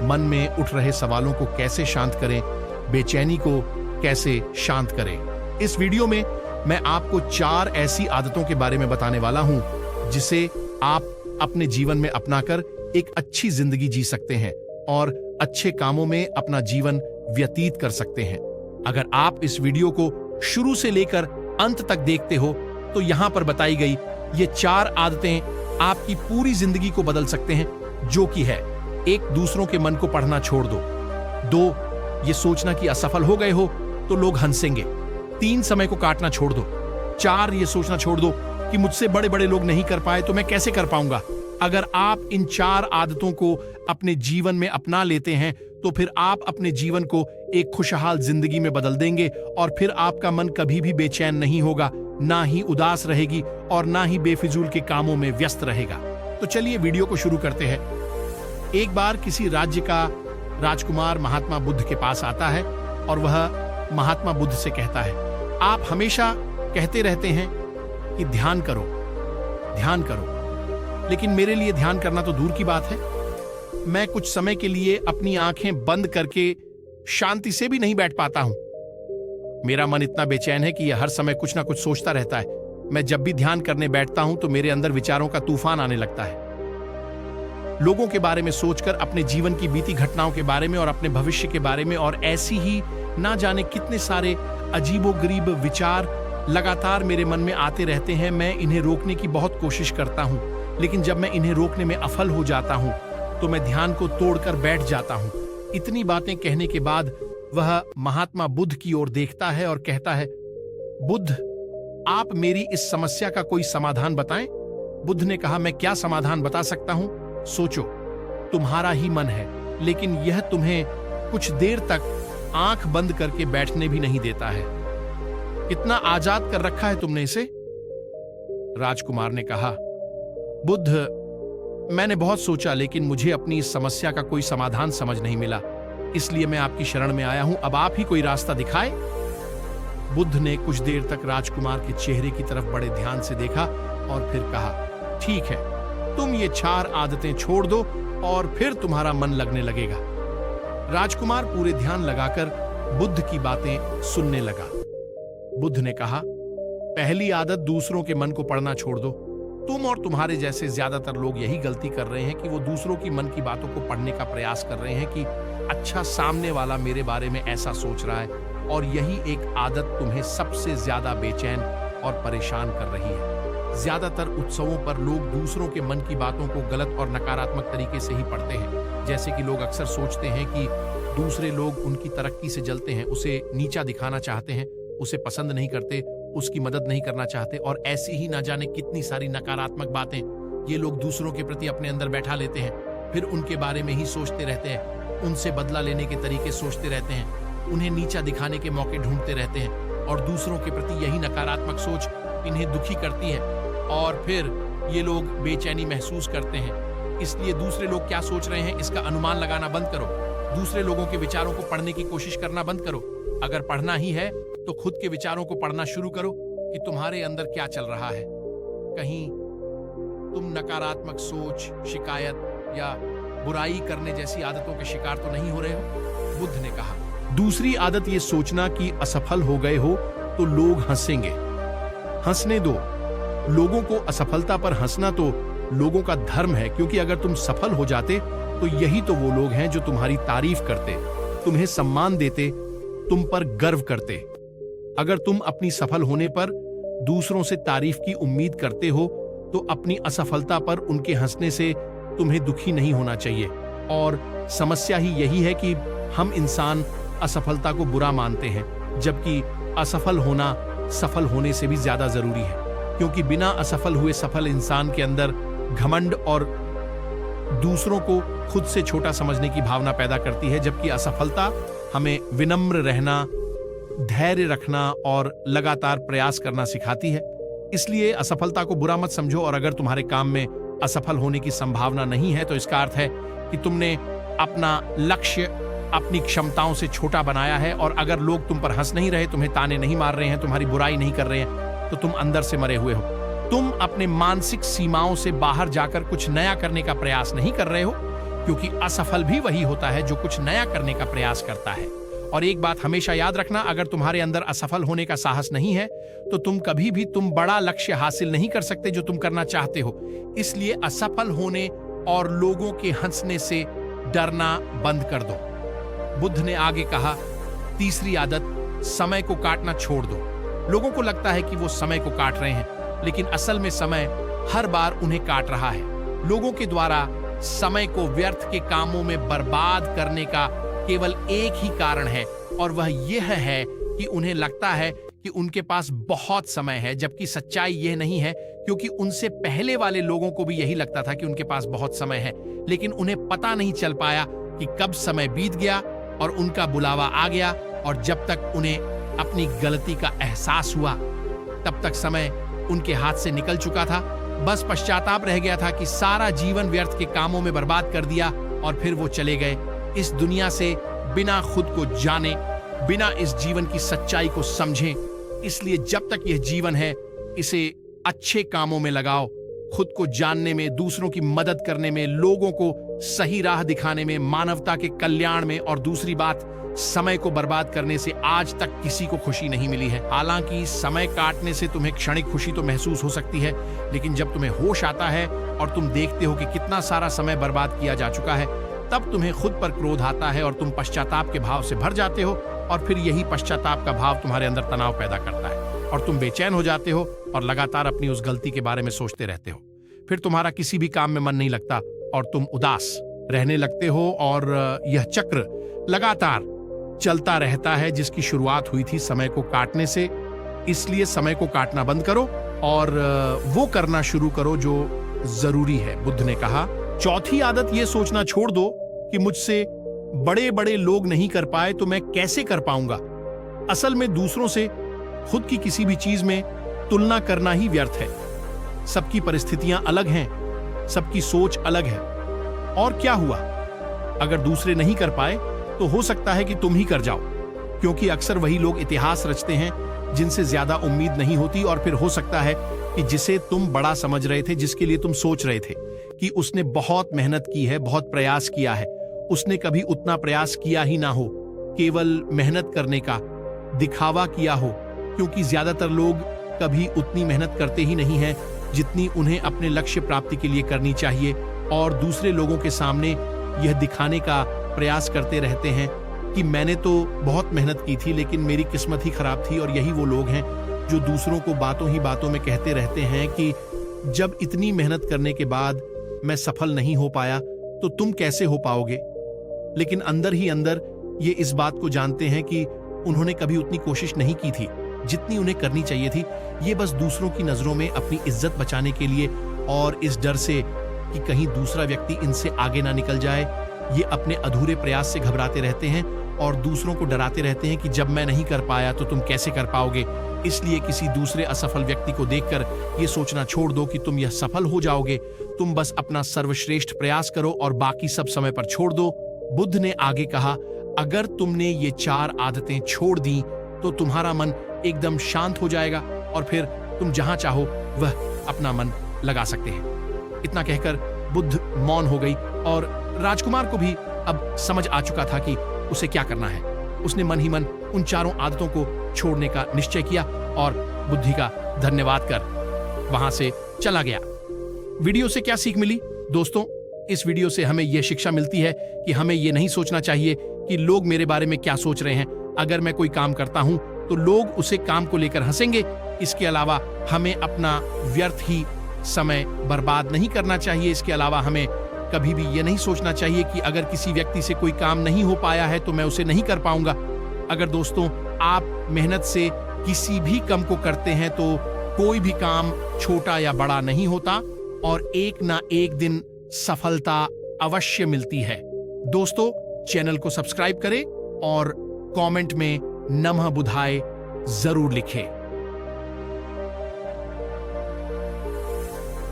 मन में उठ रहे सवालों को कैसे शांत करें, बेचैनी को कैसे शांत करें। इस वीडियो में मैं आपको 4 ऐसी आदतों के बारे में बताने वाला हूं जिसे आप अपने जीवन में अपनाकर एक अच्छी जिंदगी जी सकते हैं और अच्छे कामों में अपना जीवन व्यतीत कर सकते हैं। अगर आप इस वीडियो को शुरू से लेकर अंत तक देखते हो तो यहां पर बताई गई ये 4 आदतें आपकी पूरी जिंदगी को बदल सकते हैं, जो कि है 1, दूसरों के मन को पढ़ना छोड़ दो। 2, ये सोचना कि असफल हो गए हो तो लोग हंसेंगे। 3, समय को काटना छोड़ दो। 4, ये सोचना छोड़ दो कि मुझसे बड़े बड़े लोग नहीं कर पाए तो मैं कैसे कर पाऊंगा। अगर आप इन 4 आदतों को अपने जीवन में अपना लेते हैं तो फिर आप अपने जीवन को एक खुशहाल जिंदगी में बदल देंगे और फिर आपका मन कभी भी बेचैन नहीं होगा, ना ही उदास रहेगी और ना ही बेफिजूल के कामों में व्यस्त रहेगा। तो चलिए वीडियो को शुरू करते हैं। एक बार किसी राज्य का राजकुमार महात्मा बुद्ध के पास आता है और वह महात्मा बुद्ध से कहता है, आप हमेशा कहते रहते हैं कि ध्यान करो, ध्यान करो, लेकिन मेरे लिए ध्यान करना तो दूर की बात है। मैं कुछ समय के लिए अपनी आंखें बंद करके शांति से भी नहीं बैठ पाता हूं। मेरा मन इतना बेचैन है कि यह हर समय कुछ ना कुछ सोचता रहता है। मैं जब भी ध्यान करने बैठता हूं तो मेरे अंदर विचारों का तूफान आने लगता है। लोगों के बारे में सोचकर, अपने जीवन की बीती घटनाओं के बारे में और अपने भविष्य के बारे में, और ऐसी ही ना जाने कितने सारे अजीबोगरीब विचार लगातार मेरे मन में आते रहते हैं। मैं इन्हें रोकने की बहुत कोशिश करता हूं, लेकिन जब मैं इन्हें रोकने में असफल हो जाता हूं तो मैं ध्यान को तोड़कर बैठ जाता हूं। इतनी बातें कहने के बाद वह महात्मा बुद्ध की ओर देखता है और कहता है, बुद्ध, आप मेरी इस समस्या का कोई समाधान बताएं। बुद्ध ने कहा, मैं क्या समाधान बता सकता हूं? सोचो, तुम्हारा ही मन है, लेकिन यह तुम्हें कुछ देर तक आंख बंद करके बैठने भी नहीं देता है। कितना आजाद कर रखा है तुमने इसे। राजकुमार ने कहा, बुद्ध, मैंने बहुत सोचा, लेकिन मुझे अपनी इस समस्या का कोई समाधान समझ नहीं मिला, इसलिए मैं आपकी शरण में आया हूं। अब आप ही कोई रास्ता दिखाए। बुद्ध ने कुछ देर तक राजकुमार के चेहरे की तरफ बड़े ध्यान से देखा और फिर कहा, ठीक है, तुम ये 4 आदतें छोड़ दो और फिर तुम्हारा मन लगने लगेगा। राजकुमार पूरे ध्यान लगाकर बुद्ध की बातें सुनने लगा। बुद्ध ने कहा, पहली आदत, दूसरों के मन को पढ़ना छोड़ दो। तुम और तुम्हारे जैसे ज्यादातर लोग यही गलती कर रहे हैं कि वो दूसरों की मन की बातों को पढ़ने का प्रयास कर रहे हैं कि अच्छा, सामने वाला मेरे बारे में ऐसा सोच रहा है, और यही एक आदत तुम्हें सबसे ज्यादा बेचैन और परेशान कर रही है। ज्यादातर उत्सवों पर लोग दूसरों के मन की बातों को गलत और नकारात्मक तरीके से ही पढ़ते हैं। जैसे कि लोग अक्सर सोचते हैं कि दूसरे लोग उनकी तरक्की से जलते हैं, उसे नीचा दिखाना चाहते हैं, उसे पसंद नहीं करते, उसकी मदद नहीं करना चाहते, और ऐसी ही ना जाने कितनी सारी नकारात्मक बातें ये लोग दूसरों के प्रति अपने अंदर बैठा लेते हैं। फिर उनके बारे में ही सोचते रहते हैं, उनसे बदला लेने के तरीके सोचते रहते हैं, उन्हें नीचा दिखाने के मौके ढूंढते रहते हैं, और दूसरों के प्रति यही नकारात्मक सोच इन्हें दुखी करती है और फिर ये लोग बेचैनी महसूस करते हैं। इसलिए दूसरे लोग क्या सोच रहे हैं इसका अनुमान लगाना बंद करो। दूसरे लोगों के विचारों को पढ़ने की कोशिश करना बंद करो। अगर पढ़ना ही है तो खुद के विचारों को पढ़ना शुरू करो कि तुम्हारे अंदर क्या चल रहा है। कहीं तुम नकारात्मक सोच, शिकायत या बुराई करने जैसी आदतों के शिकार तो नहीं हो रहे हो? बुद्ध ने कहा। दूसरी आदत ये सोचना कि असफल हो गए हो तो लोग हंसेंगे। हंसने दो। लोगों को असफलता पर हंसना तो लोगों का धर्म है, क्योंकि अगर तुम सफल हो जाते तो यही तो वो लोग हैं जो तुम्हारी तारीफ करते, तुम्हें सम्मान देते, तुम पर गर्व करते। अगर तुम अपनी सफल होने पर दूसरों से तारीफ की उम्मीद करते हो तो अपनी असफलता पर उनके हंसने से तुम्हें दुखी नहीं होना चाहिए। और समस्या ही यही है कि हम इंसान असफलता को बुरा मानते हैं, जबकि असफल होना सफल होने से भी ज्यादा जरूरी है, क्योंकि बिना असफल हुए सफल इंसान के अंदर घमंड और दूसरों को खुद से छोटा समझने की भावना पैदा करती है, जबकि असफलता हमें विनम्र रहना, धैर्य रखना और लगातार प्रयास करना सिखाती है। इसलिए असफलता को बुरा मत समझो, और अगर तुम्हारे काम में असफल होने की संभावना नहीं है तो इसका अर्थ है कि तुमने अपना लक्ष्य अपनी क्षमताओं से छोटा बनाया है, और अगर लोग तुम पर हंस नहीं रहे, तुम्हें ताने नहीं मार रहे हैं, तुम्हारी बुराई नहीं कर रहे हैं, तो तुम अंदर से मरे हुए हो। तुम अपने मानसिक सीमाओं से बाहर जाकर कुछ नया करने का प्रयास नहीं कर रहे हो, क्योंकि असफल भी वही होता है जो कुछ नया करने का प्रयास करता है। और एक बात हमेशा याद रखना, अगर तुम्हारे अंदर असफल होने का साहस नहीं है तो तुम कभी भी तुम बड़ा लक्ष्य हासिल नहीं कर सकते जो तुम करना चाहते हो। इसलिए असफल होने और लोगों के हंसने से डरना बंद कर दो। बुद्ध ने आगे कहा, तीसरी आदत, समय को काटना छोड़ दो। लोगों को लगता है कि वो समय को काट रहे हैं, लेकिन असल में समय हर बार उन्हें काट रहा है। लोगों के द्वारा समय को व्यर्थ के कामों में बर्बाद करने का केवल एक ही कारण है, और वह यह है कि उन्हें लगता है कि उनके पास बहुत समय है, जबकि सच्चाई यह नहीं है, क्योंकि उनसे पहले वाले लोगों को भी यही लगता था कि उनके पास बहुत समय है, लेकिन उन्हें पता नहीं चल पाया कि कब समय बीत गया और उनका बुलावा आ गया, और जब तक उन्हें अपनी गलती का एहसास हुआ तब तक समय उनके हाथ से निकल चुका था। बस पश्चाताप रह गया था कि सारा जीवन व्यर्थ के कामों में बर्बाद कर दिया, और फिर वो चले गए इस दुनिया से बिना खुद को जाने, बिना इस जीवन की सच्चाई को समझे। इसलिए जब तक यह जीवन है, इसे अच्छे कामों में लगाओ, खुद को जानने में, दूसरों की मदद करने में, लोगों को सही राह दिखाने में, मानवता के कल्याण में। और दूसरी बात, समय को बर्बाद करने से आज तक किसी को खुशी नहीं मिली है। हालांकि समय काटने से तुम्हें क्षणिक खुशी तो महसूस हो सकती है, लेकिन जब तुम्हें होश आता है और तुम देखते हो कि कितना सारा समय बर्बाद किया जा चुका है, तब तुम्हें खुद पर क्रोध आता है और तुम पश्चाताप के भाव से भर जाते हो, और फिर यही पश्चाताप का भाव तुम्हारे अंदर तनाव पैदा करता है और तुम बेचैन हो जाते हो और लगातार अपनी उस गलती के बारे में सोचते रहते हो। फिर तुम्हारा किसी भी काम में मन नहीं लगता और तुम उदास रहने लगते हो, और यह चक्र लगातार चलता रहता है, जिसकी शुरुआत हुई थी समय को काटने से। इसलिए समय को काटना बंद करो और वो करना शुरू करो जो जरूरी है। बुद्ध ने कहा, चौथी आदत ये सोचना छोड़ दो कि मुझसे बड़े बड़े लोग नहीं कर पाए तो मैं कैसे कर पाऊंगा। असल में दूसरों से खुद की किसी भी चीज में तुलना करना ही व्यर्थ है। सबकी परिस्थितियां अलग हैं, सबकी सोच अलग है, और क्या हुआ अगर दूसरे नहीं कर पाए तो हो सकता है कि तुम ही कर जाओ, क्योंकि अक्सर वही लोग इतिहास रचते हैं जिनसे ज्यादा उम्मीद नहीं होती। और फिर हो सकता है कि जिसे तुम बड़ा समझ रहे थे, जिसके लिए तुम सोच रहे थे कि उसने बहुत मेहनत की है, बहुत प्रयास किया है, उसने कभी उतना प्रयास किया ही ना हो, केवल मेहनत करने का दिखावा किया हो। क्योंकि ज्यादातर लोग कभी उतनी मेहनत करते ही नहीं हैं जितनी उन्हें अपने लक्ष्य प्राप्ति के लिए करनी चाहिए, और दूसरे लोगों के सामने यह दिखाने का प्रयास करते रहते हैं कि मैंने तो बहुत मेहनत की थी लेकिन मेरी किस्मत ही खराब थी। और यही वो लोग हैं जो दूसरों को बातों ही बातों में कहते रहते हैं कि जब इतनी मेहनत करने के बाद मैं सफल नहीं हो पाया तो तुम कैसे हो पाओगे। लेकिन अंदर ही अंदर ये इस बात को जानते हैं कि उन्होंने कभी उतनी कोशिश नहीं की थी जितनी उन्हें करनी चाहिए थी। ये बस दूसरों की नजरों में अपनी इज्जत बचाने के लिए, और इस डर से कि कहीं दूसरा व्यक्ति इनसे आगे ना निकल जाए, ये अपने अधूरे प्रयास से घबराते रहते हैं और दूसरों को डराते रहते हैं कि जब मैं नहीं कर पाया तो तुम कैसे कर पाओगे। इसलिए किसी दूसरे असफल व्यक्ति को देखकर ये सोचना छोड़ दो कि तुम यह सफल हो जाओगे। तुम बस अपना सर्वश्रेष्ठ प्रयास करो और बाकी सब समय पर छोड़ दो। बुद्ध ने आगे कहा, अगर तुमने ये 4 आदतें छोड़ दी तो तुम्हारा मन एकदम शांत हो जाएगा और फिर तुम जहां चाहो वह अपना मन लगा सकते हैं। इतना कहकर बुद्ध मौन हो गई, और राजकुमार को भी अब समझ आ चुका था कि उसे क्या करना है। उसने मन ही मन उन 4 आदतों को छोड़ने का निश्चय किया और बुद्धि का धन्यवाद कर वहां से चला गया। वीडियो से क्या सीख मिली दोस्तों? इस वीडियो से हमें यह शिक्षा मिलती है कि हमें यह नहीं सोचना चाहिए कि लोग मेरे बारे में क्या सोच रहे हैं। अगर मैं कोई काम करता हूं तो लोग उसे काम को लेकर हंसेंगे। इसके अलावा हमें अपना व्यर्थ ही समय बर्बाद नहीं करना चाहिए। इसके अलावा हमें कभी भी ये नहीं सोचना चाहिए कि अगर किसी व्यक्ति से कोई काम नहीं हो पाया है तो मैं उसे नहीं कर पाऊंगा। अगर दोस्तों आप मेहनत से किसी भी काम को करते हैं तो कोई भी काम छोटा या बड़ा नहीं होता, और एक ना एक दिन सफलता अवश्य मिलती है। दोस्तों, चैनल को सब्सक्राइब करें और कमेंट में नमः बुधाय जरूर लिखें।